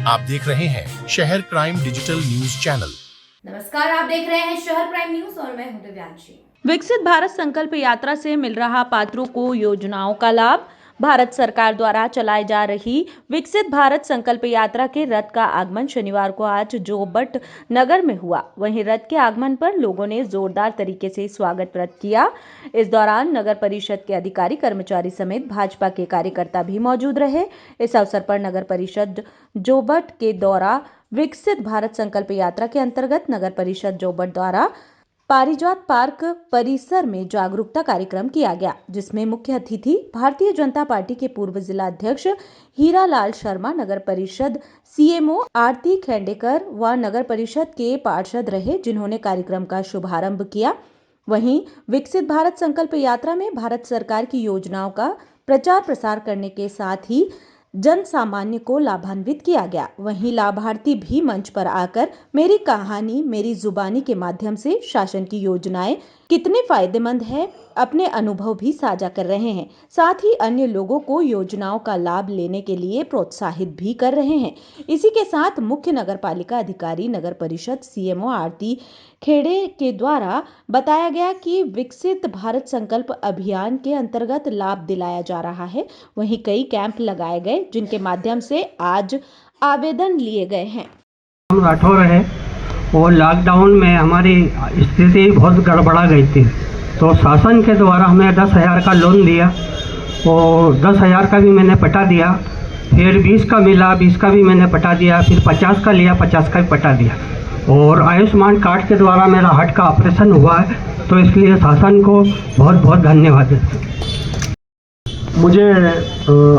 आप देख रहे हैं शहर क्राइम डिजिटल न्यूज चैनल। नमस्कार, आप देख रहे हैं शहर क्राइम न्यूज और मैं हूं दिव्यांशी। विकसित भारत संकल्प यात्रा से मिल रहा पात्रों को योजनाओं का लाभ। भारत सरकार द्वारा चलाई जा रही विकसित भारत संकल्प यात्रा के रथ का आगमन शनिवार को आज जोबट नगर में हुआ। वहीं रथ के आगमन पर लोगों ने जोरदार तरीके से स्वागत व्रत किया। इस दौरान नगर परिषद के अधिकारी कर्मचारी समेत भाजपा के कार्यकर्ता भी मौजूद रहे। इस अवसर पर नगर परिषद जोबट के द्वारा विकसित भारत संकल्प यात्रा के अंतर्गत नगर परिषद जोबट द्वारा पारिजात पार्क परिसर में जागरूकता कार्यक्रम किया गया, जिसमें मुख्य अतिथि भारतीय जनता पार्टी के पूर्व जिला अध्यक्ष हीरालाल शर्मा, नगर परिषद सीएमओ आरती खेंडेकर व नगर परिषद के पार्षद रहे, जिन्होंने कार्यक्रम का शुभारंभ किया। वहीं विकसित भारत संकल्प यात्रा में भारत सरकार की योजनाओं का प्रचार प्रसार करने के साथ ही जन सामान्य को लाभान्वित किया गया। वहीं लाभार्थी भी मंच पर आकर मेरी कहानी मेरी जुबानी के माध्यम से शासन की योजनाएं कितने फायदेमंद है अपने अनुभव भी साझा कर रहे हैं। साथ ही अन्य लोगों को योजनाओं का लाभ लेने के लिए प्रोत्साहित भी कर रहे हैं। इसी के साथ मुख्य नगरपालिका अधिकारी नगर परिषद सीएमओ आरती खेड़े के द्वारा बताया गया कि विकसित भारत संकल्प अभियान के अंतर्गत लाभ दिलाया जा रहा है। वहीं कई कैंप लगाए गए, जिनके माध्यम से आज आवेदन लिए गए हैं। हम राठौर हैं और लॉकडाउन में हमारी स्थिति बहुत गड़बड़ा गई थी, तो शासन के द्वारा हमें 10,000 का लोन दिया और 10,000 का भी मैंने पटा दिया, फिर 20 का मिला, 20 का भी मैंने पटा दिया, फिर 50 का लिया, 50 का भी पटा दिया। और आयुष्मान कार्ड के द्वारा मेरा हार्ट का ऑपरेशन हुआ है, तो इसलिए शासन को बहुत बहुत धन्यवाद है। मुझे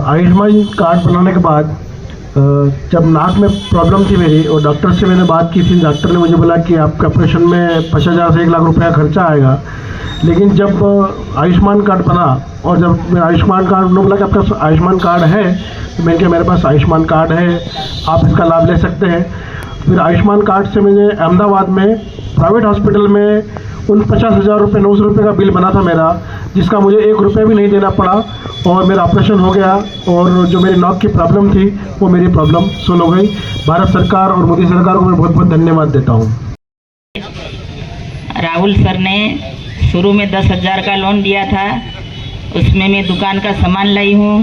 आयुष्मान कार्ड बनाने के बाद जब नाक में प्रॉब्लम थी मेरी और डॉक्टर से मैंने बात की थी, डॉक्टर ने मुझे बोला कि आपके ऑपरेशन में 50,000 से 1 लाख रुपया खर्चा आएगा। लेकिन जब आयुष्मान कार्ड बना और जब मैं आयुष्मान कार्ड, उन्होंने बोला कि आपके पास आयुष्मान कार्ड है, तो मैंने कहा मेरे पास आयुष्मान कार्ड है, आप इसका लाभ ले सकते हैं। फिर आयुष्मान कार्ड से मैंने अहमदाबाद में प्राइवेट हॉस्पिटल में 50,000 रुपये 900 रुपये का बिल बना था मेरा, जिसका मुझे 1 रुपया भी नहीं देना पड़ा और मेरा ऑपरेशन हो गया और जो मेरी नाक की प्रॉब्लम थी वो मेरी प्रॉब्लम सोल्व हो गई। भारत सरकार और मोदी सरकार को मैं बहुत बहुत धन्यवाद देता हूँ। राहुल सर ने शुरू में 10,000 का लोन दिया था, उसमें मैं दुकान का सामान लाई हूँ,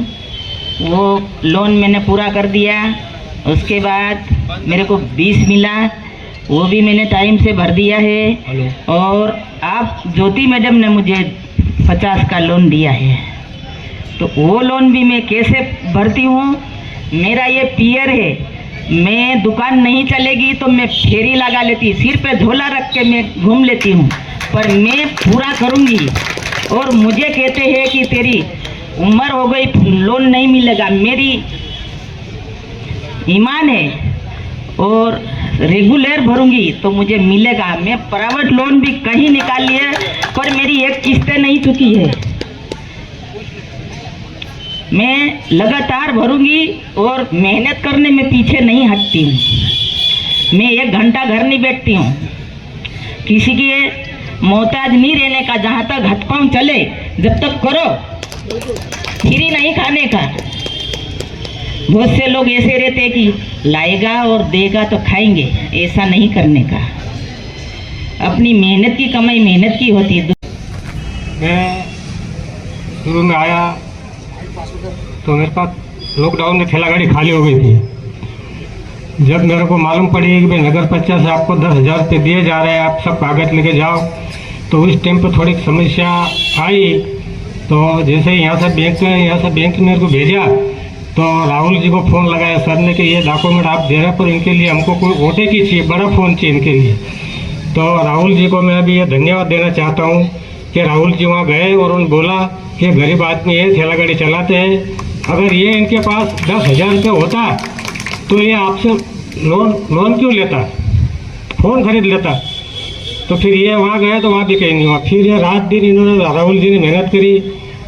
वो लोन मैंने पूरा कर दिया। उसके बाद मेरे को 20 मिला, वो भी मैंने टाइम से भर दिया है। और आप ज्योति मैडम ने मुझे 50 का लोन दिया है, तो वो लोन भी मैं कैसे भरती हूँ। मेरा ये पियर है, मैं दुकान नहीं चलेगी तो मैं फेरी लगा लेती, सिर पे झोला रख के मैं घूम लेती हूँ, पर मैं पूरा करूँगी। और मुझे कहते हैं कि तेरी उम्र हो गई, लोन नहीं मिलेगा। मेरी ईमान है और रेगुलर भरूंगी तो मुझे मिलेगा। मैं प्राइवेट लोन भी कहीं निकाल लिया, पर मेरी एक किस्तें नहीं चुकी है। मैं लगातार भरूंगी और मेहनत करने में पीछे नहीं हटती हूँ। मैं 1 घंटा घर नहीं बैठती हूँ, किसी की मोहताज नहीं रहने का। जहाँ तक हाथ पाँव चले जब तक करो, फ्री नहीं खाने का। बहुत से लोग ऐसे रहते हैं कि लाएगा और देगा तो खाएंगे, ऐसा नहीं करने का। अपनी मेहनत की कमाई मेहनत की होती है। मैं शुरू में आया तो मेरे पास लॉकडाउन में ठेला गाड़ी खाली हो गई थी। जब मेरे को मालूम पड़ी कि भाई नगर पंचायत से आपको 10,000 रुपये दिए जा रहे हैं, आप सब कागज लेके जाओ, तो उस टाइम पर थोड़ी समस्या आई। तो जैसे यहाँ से बैंक ने मेरे को भेजा, तो राहुल जी को फ़ोन लगाया सर ने कि ये डॉक्यूमेंट आप दे रहे, पर इनके लिए हमको कोई ओटे की चाहिए, बड़ा फ़ोन चाहिए इनके लिए। तो राहुल जी को मैं अभी ये धन्यवाद देना चाहता हूँ कि राहुल जी वहाँ गए और उन्होंने बोला कि गरीब आदमी है, ठेला गाड़ी चलाते हैं, अगर ये इनके पास 10,000 रुपये होता तो ये आपसे लोन क्यों लेता, फ़ोन खरीद लेता। तो फिर ये वहाँ गए तो वहाँ भी कहीं नहीं हुआ। फिर ये रात दिन इन्होंने, राहुल जी ने मेहनत करी,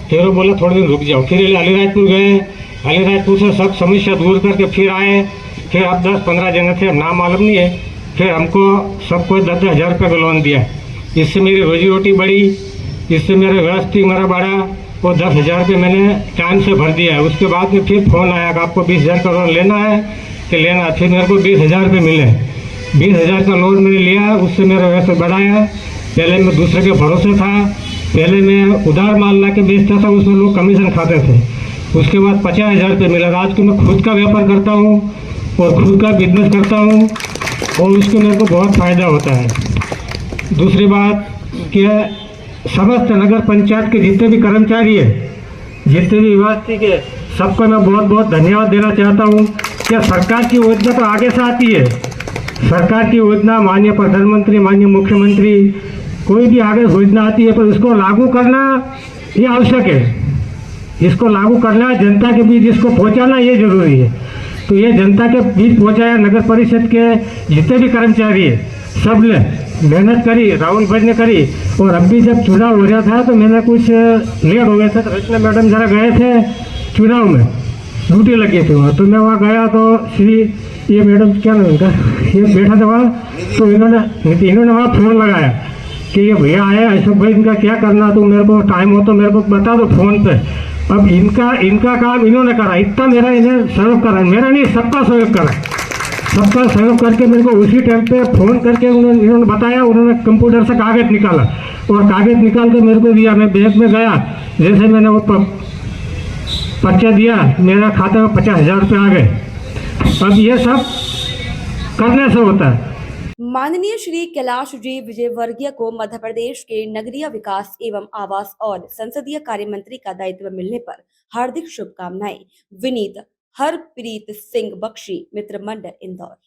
फिर वो बोला थोड़े दिन रुक जाओ। फिर अलीराजपुर गए, अलीराजपुर से सब समस्या दूर करके फिर आए। फिर अब 10-15 जने थे, नाम मालूम नहीं है, फिर हमको सबको 10,000 रुपये का लोन दिया। इससे मेरी रोजी रोटी बढ़ी, इससे मेरा व्यवस्थित मेरा बढ़ा, वो 10,000 रुपये मैंने टाइम से भर दिया है। उसके बाद में फिर फ़ोन आया कि आपको 20,000 का लोन लेना है, के लेना, फिर मेरे को 20,000 रुपये मिले। 20,000 का लोन मैंने लिया, उससे मेरा व्यवसाय बढ़ाया। पहले मैं दूसरे के भरोसे था, पहले मैं उधार माल ला के बेचता था, उसमें लोग कमीशन खाते थे। उसके बाद 50,000 रुपये मिला। आज को मैं खुद का व्यापार करता हूँ और खुद का बिजनेस करता हूँ और उसको मेरे को बहुत फ़ायदा होता है। दूसरी बात कि समस्त नगर पंचायत के जितने भी कर्मचारी हैं, जितने भी व्यवस्थी के, सबको मैं बहुत बहुत धन्यवाद देना चाहता हूँ। क्या सरकार की योजना तो आगे से आती है, सरकार की योजना, माननीय प्रधानमंत्री, माननीय मुख्यमंत्री, कोई भी आगे योजना आती है, पर उसको लागू करना ये आवश्यक है। इसको लागू करना, जनता के बीच इसको पहुंचाना ये जरूरी है। तो ये जनता के बीच पहुंचाया। नगर परिषद के जितने भी कर्मचारी है, सब ने मेहनत करी, राहुल भाई ने करी। और अभी जब चुनाव हो रहा था तो मैंने कुछ लेट हो गया था, तो रचना मैडम जरा गए थे चुनाव में, ड्यूटी लगी थी वहाँ। तो मैं वहाँ गया तो श्री ये मैडम क्या नाम उनका, ये बैठा था वहाँ, तो इन्होंने वहाँ फ़ोन लगाया कि ये भैया आए अशोक भाई, इनका क्या करना, तो मेरे को टाइम हो तो मेरे को बता दो फ़ोन पे। अब इनका काम इन्होंने करा, इतना मेरा इन्हें सहयोग करा, मेरा नहीं सबका सहयोग करा। सबका सहयोग करके मेरे को उसी टाइम पे फ़ोन करके इन्होंने बताया। उन्होंने कंप्यूटर से कागज़ निकाला और कागज़ निकाल के मेरे को दिया। मैं बैंक में गया, जैसे मैंने वो पर्चा दिया, मेरा खाते में 50,000 रुपये आ गए। अब ये सब करने से होता है। माननीय श्री कैलाश जी विजयवर्गीय को मध्य प्रदेश के नगरीय विकास एवं आवास और संसदीय कार्य मंत्री का दायित्व मिलने पर हार्दिक शुभकामनाएं। विनीत हरप्रीत सिंह बख्शी, मित्र मंडल, इंदौर।